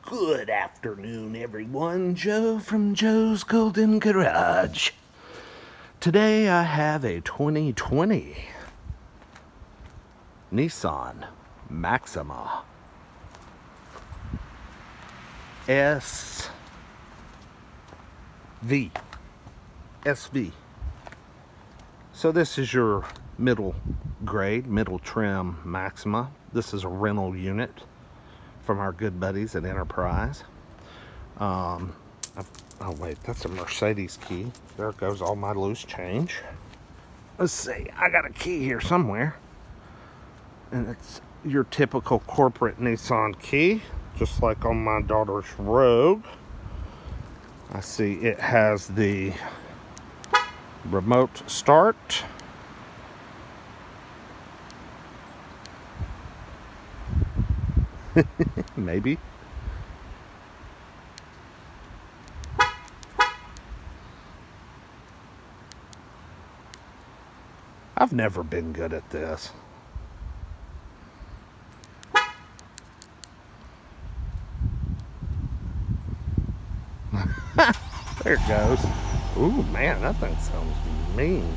Good afternoon, everyone. Joe from Joe's Golden Garage. Today I have a 2020 Nissan Maxima SV. So this is your middle grade, middle trim Maxima. This is a rental unit from our good buddies at Enterprise. Oh wait, that's a Mercedes key. There goes all my loose change. Let's see, I got a key here somewhere. And it's your typical corporate Nissan key, just like on my daughter's Rogue. I see it has the remote start. Maybe. I've never been good at this. There it goes. Ooh, man, that thing sounds mean.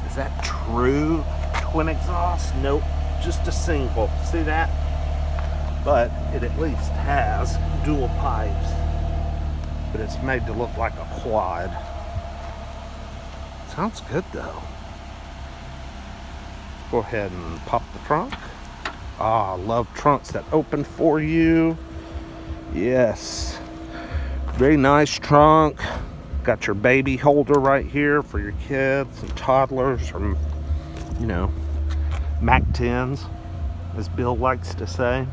Is that true twin exhaust? Nope, just a single. See that? But it at least has dual pipes. But it's made to look like a quad. Sounds good though. Go ahead and pop the trunk. Ah, I love trunks that open for you. Yes. Very nice trunk. Got your baby holder right here for your kids and toddlers, or, you know, Mac 10s, as Bill likes to say.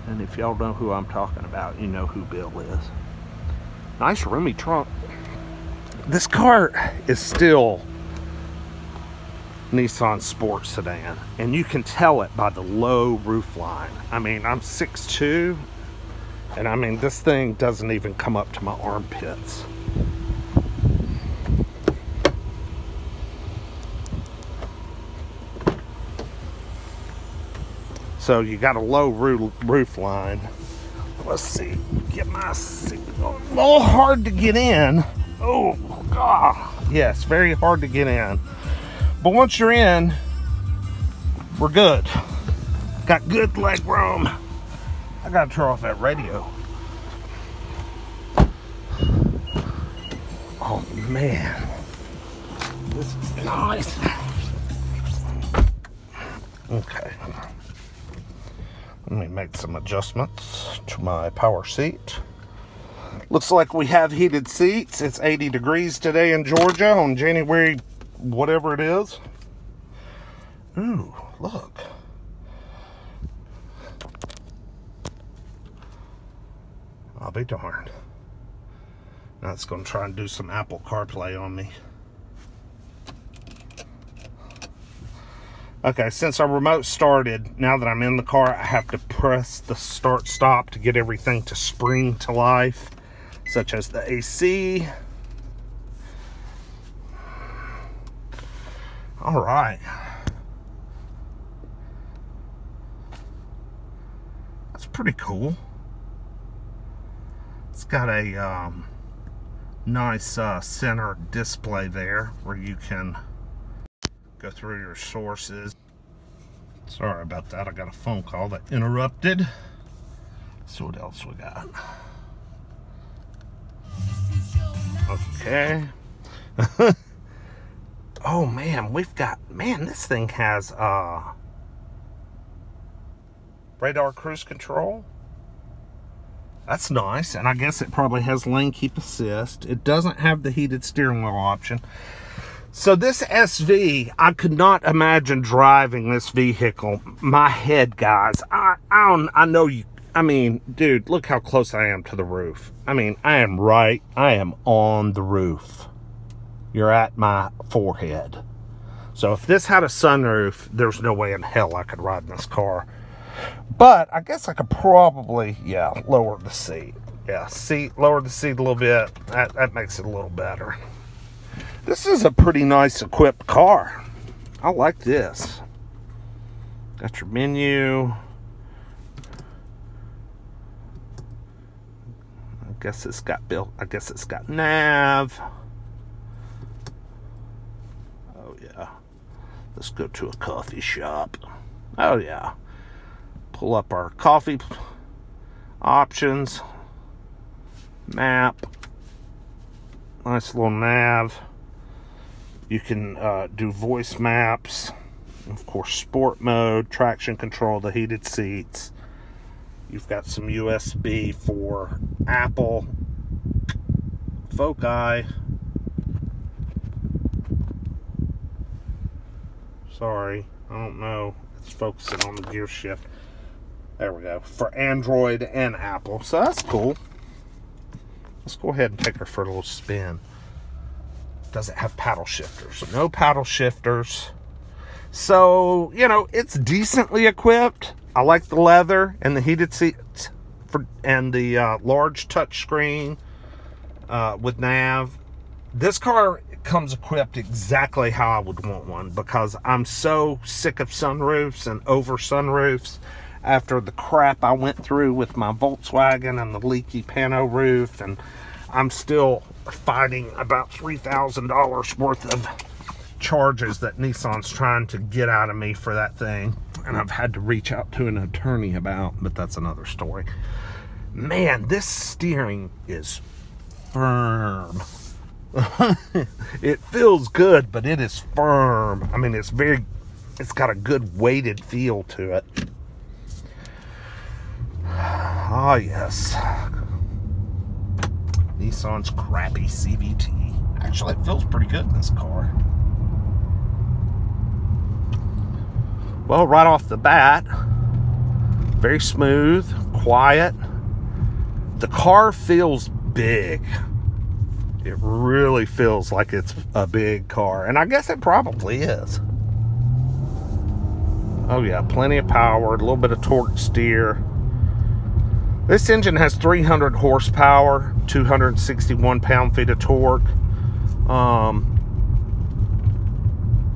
And if y'all know who I'm talking about, you know who Bill is. Nice roomy trunk. This car is still Nissan Sport Sedan, and you can tell it by the low roof line. I mean, I'm 6'2", and I mean, this thing doesn't even come up to my armpits. So you got a low roof line. Let's see, get my seat. A little hard to get in. Oh, God. Yes, very hard to get in. But once you're in, we're good. Got good leg room. I gotta turn off that radio. Oh man, this is nice. Okay, let me make some adjustments to my power seat. Looks like we have heated seats. It's 80 degrees today in Georgia on January whatever it is. Ooh, look. I'll be darned. Now it's going to try and do some Apple CarPlay on me. Okay, since our remote started, now that I'm in the car, I have to press the start-stop to get everything to spring to life, such as the AC. All right. That's pretty cool. It's got a nice center display there where you can go through your sources. Sorry about that. I got a phone call that interrupted. Let's see what else we got. Okay. Oh man, we've got, man, this thing has radar cruise control. That's nice, and I guess it probably has lane keep assist. It doesn't have the heated steering wheel option. So this SV, I could not imagine driving this vehicle. My head, guys, I know you, I mean, dude, look how close I am to the roof. I mean, I am on the roof. You're at my forehead. So if this had a sunroof, there's no way in hell I could ride in this car. But I guess I could probably, yeah, lower the seat. Yeah, lower the seat a little bit. That makes it a little better. This is a pretty nice equipped car. I like this. Got your menu. I guess it's got nav. Oh yeah. Let's go to a coffee shop. Oh yeah. Pull up our coffee options. Map. Nice little nav. You can do voice maps. Of course, sport mode, traction control, the heated seats. You've got some USB for Apple foci. Sorry, I don't know. It's focusing on the gear shift. There we go. For Android and Apple. So that's cool. Let's go ahead and take her for a little spin. Does it have paddle shifters? No paddle shifters. So, you know, it's decently equipped. I like the leather and the heated seats and the large touchscreen with nav. This car comes equipped exactly how I would want one, because I'm so sick of sunroofs and over sunroofs after the crap I went through with my Volkswagen and the leaky pano roof, and I'm still fighting about $3,000 worth of charges that Nissan's trying to get out of me for that thing, and I've had to reach out to an attorney about, but that's another story. Man, this steering is firm. It feels good, but it is firm. I mean, it's got a good weighted feel to it. Ah, yes. Nissan's crappy CVT. Actually, it feels pretty good in this car. Well, right off the bat, very smooth, quiet. The car feels big. It really feels like it's a big car, and I guess it probably is. Oh yeah, plenty of power, a little bit of torque steer. This engine has 300 horsepower, 261 pound-feet of torque.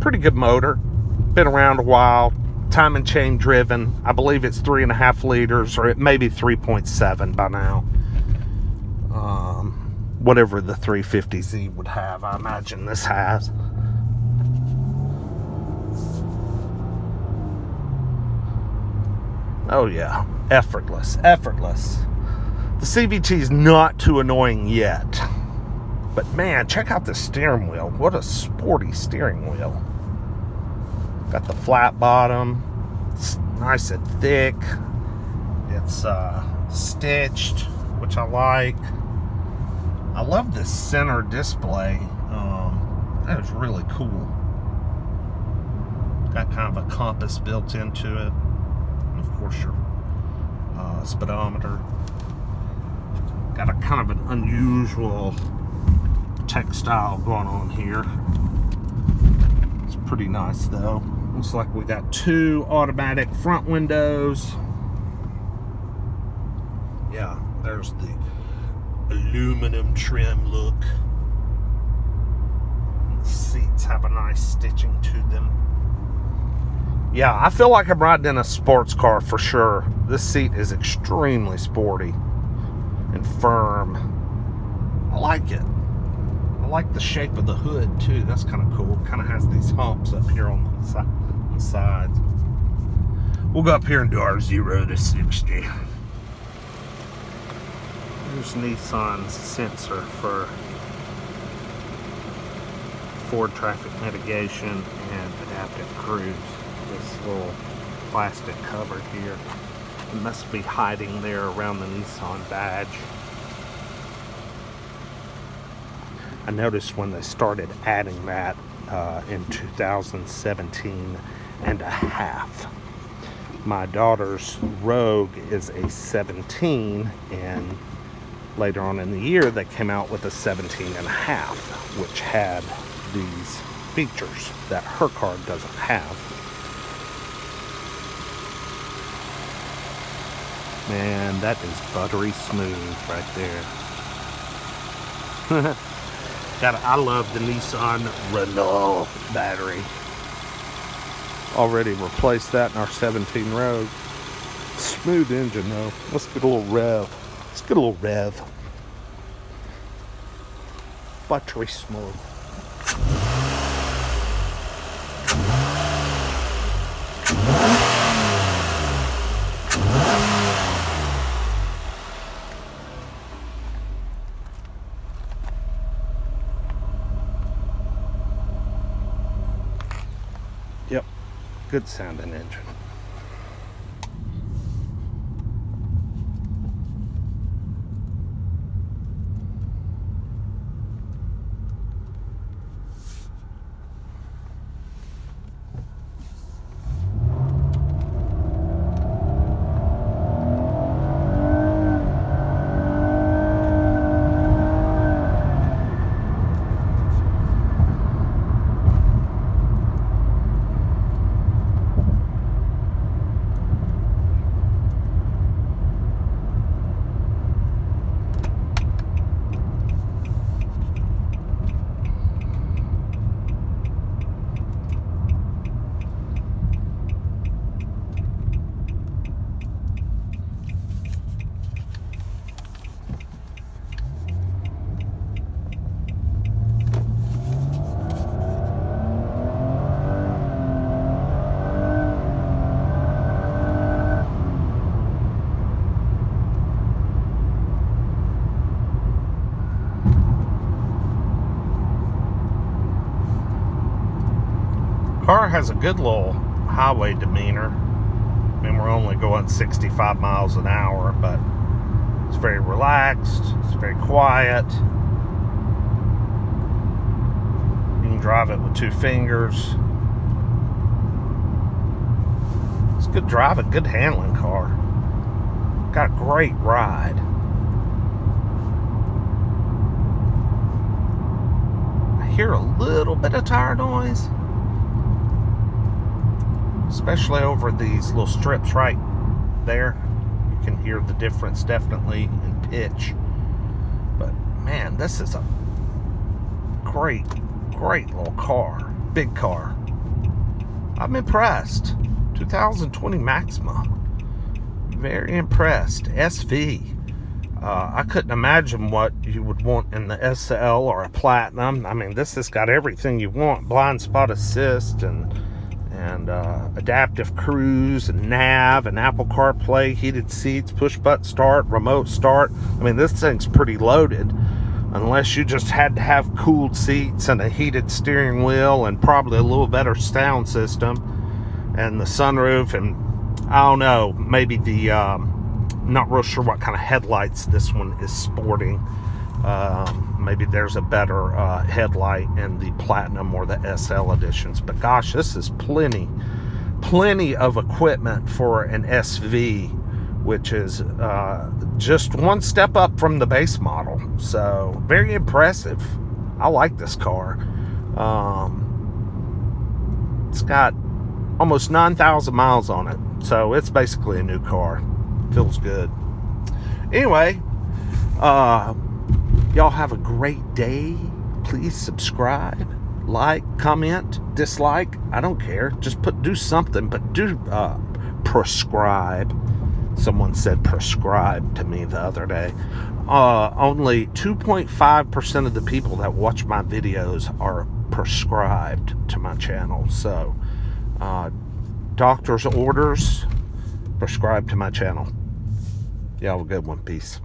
Pretty good motor. Been around a while. Time and chain driven. I believe it's 3.5 liters, or it may be 3.7 by now. Whatever the 350Z would have, I imagine this has. Oh yeah, effortless, effortless. The CVT is not too annoying yet. But man, check out the steering wheel. What a sporty steering wheel. Got the flat bottom. It's nice and thick. It's stitched, which I like. I love this center display. That is really cool. Got kind of a compass built into it. And of course your speedometer. Got a kind of an unusual textile going on here. It's pretty nice though. Looks like we got 2 automatic front windows. Yeah, there's the aluminum trim look. The seats have a nice stitching to them. Yeah, I feel like I'm riding in a sports car for sure. This seat is extremely sporty and firm. I like it. I like the shape of the hood too. That's kind of cool. Kind of has these humps up here on the sides. We'll go up here and do our 0 to 60. Here's Nissan's sensor for forward traffic mitigation and adaptive cruise. This little plastic cover here. It must be hiding there around the Nissan badge. I noticed when they started adding that in 2017 and a half. My daughter's Rogue is a 17, and later on in the year they came out with a 17 and a half, which had these features that her car doesn't have. Man, that is buttery smooth right there. I love the Nissan Renault battery. already replaced that in our 17 Rogue. Smooth engine though. Let's get a little rev. Let's get a little rev. Buttery smooth. Yep, good sounding engine. Car has a good little highway demeanor. I mean, we're only going 65 miles an hour, but it's very relaxed, it's very quiet. You can drive it with 2 fingers. It's good driving, good handling car. Got a great ride. I hear a little bit of tire noise, especially over these little strips right there. You can hear the difference definitely in pitch. But man, this is a great little car. Big car. I'm impressed. 2020 Maxima. Very impressed. SV. I couldn't imagine what you would want in the SL or a Platinum. I mean, this has got everything you want. Blind spot assist and adaptive cruise and nav and Apple CarPlay, heated seats, push button start, remote start. I mean, this thing's pretty loaded, unless you just had to have cooled seats and a heated steering wheel and probably a little better sound system and the sunroof, and I don't know, maybe the not real sure what kind of headlights this one is sporting. Maybe there's a better headlight in the Platinum or the SL editions. But gosh, this is plenty of equipment for an SV, which is just one step up from the base model. So very impressive. I like this car. It's got almost 9,000 miles on it, so it's basically a new car. Feels good. Anyway, y'all have a great day. Please subscribe, like, comment, dislike. I don't care. Just do something, but do prescribe. Someone said prescribe to me the other day. Only 2.5% of the people that watch my videos are prescribed to my channel. So, doctor's orders, prescribe to my channel. Y'all have a good one. Peace.